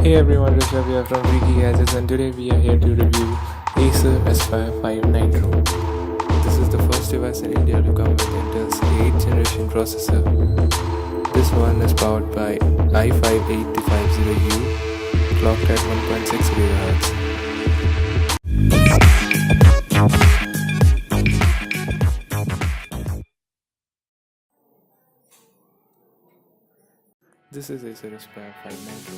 Hey everyone, Rishabh here from Freaky Gadgets, and today we are here to review Acer Aspire 5 Nitro. This is the first device in India to come with Intel's 8th generation processor. This one is powered by i5-8350U, clocked at 1.6 GHz. This is Acer Aspire 5 Nitro.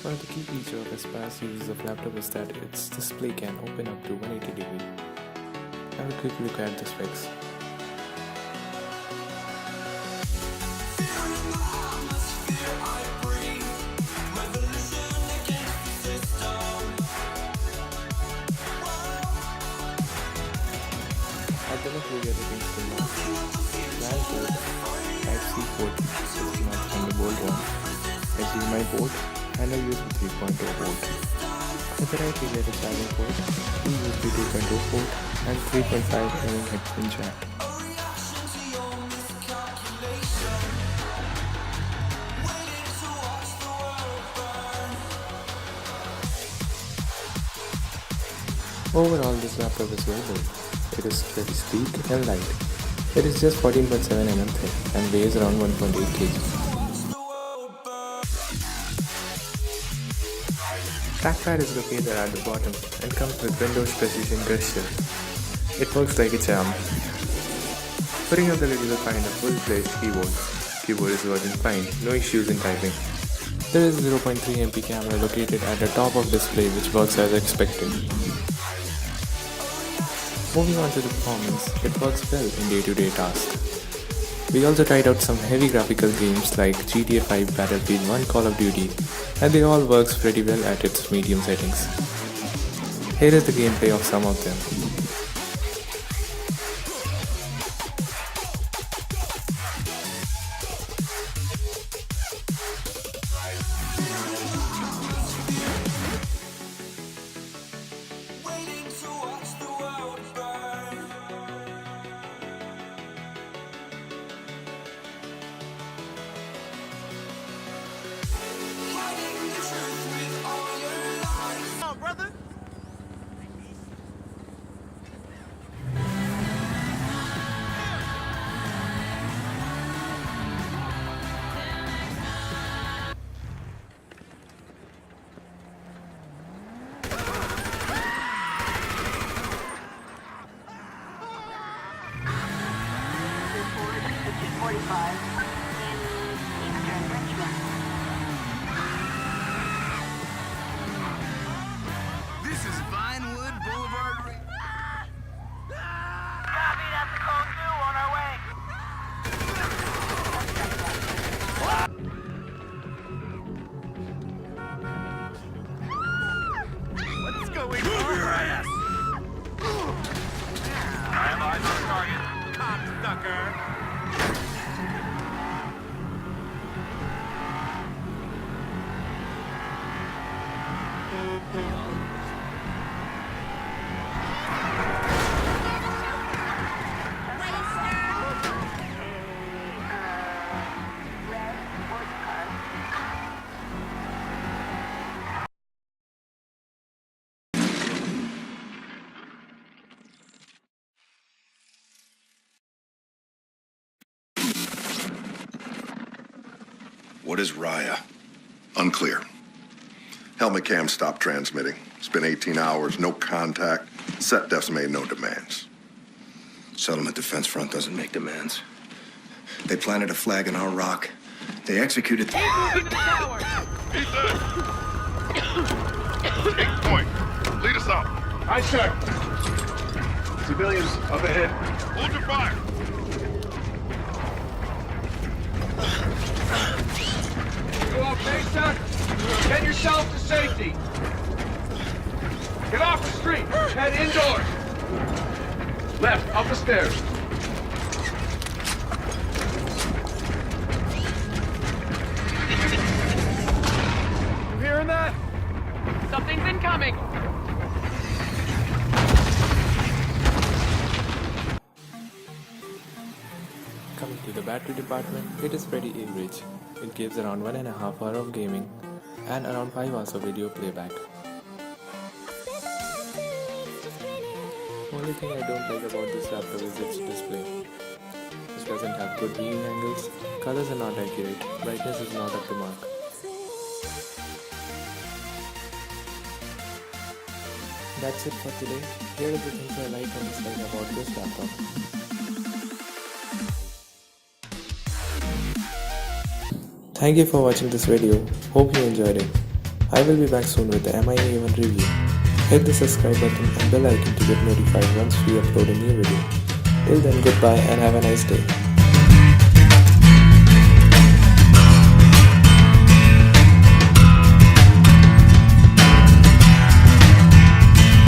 One of the key features of Aspire series of laptop is that its display can open up to 180 degrees. Have a quick look at the specs. At the left we get against the LAN port, Type-C port, which is not Thunderbolt 1, HDMI port, and a USB 3.0 port. At the right we get a charging port, two USB 2.0 port, and 3.5mm headphone jack. Overall, this laptop is well built. It is very sleek and light. It is just 14.7mm thick and weighs around 1.8 kg. Trackpad is located at the bottom and comes with Windows Precision Gesture. It works like a charm. Putting up the lid you will find a full-fledged keyboard. Keyboard is working fine, no issues in typing. There is a 0.3MP camera located at the top of display which works as expected. Moving on to the performance, it works well in day-to-day tasks. We also tried out some heavy graphical games like GTA 5, Battlefield 1, Call of Duty, and they all works pretty well at its medium settings. Here is the gameplay of some of them. Brother. This is Vinewood Boulevard. Copy, that's a code 2 on our way. What's going on? Move your ass! I have eyes on target. Cocksucker! What is Raya? Unclear. Helmet cam stopped transmitting. It's been 18 hours, no contact. Set def's made no demands. Settlement Defense Front doesn't make demands. They planted a flag in our rock. They executed. Keep moving to the tower. He's there. Take point. Lead us out. Aye, sir. Civilians up ahead. Hold your fire. You okay, son? Get yourself to safety. Get off the street. Head indoors. Left, up the stairs. You hearing that? Something's incoming. Coming to the battery department, it is pretty average. It gives around 1.5 hours of gaming. and around 5 hours of video playback. Only thing I don't like about this laptop is its display. This doesn't have good viewing angles, colors are not accurate, brightness is not up to mark. That's it for today. Here are the things I like and dislike about this laptop. Thank you for watching this video. Hope you enjoyed it. I will be back soon with the MIA-A1 review. Hit the subscribe button and bell icon to get notified once we upload a new video. Till then, goodbye and have a nice day.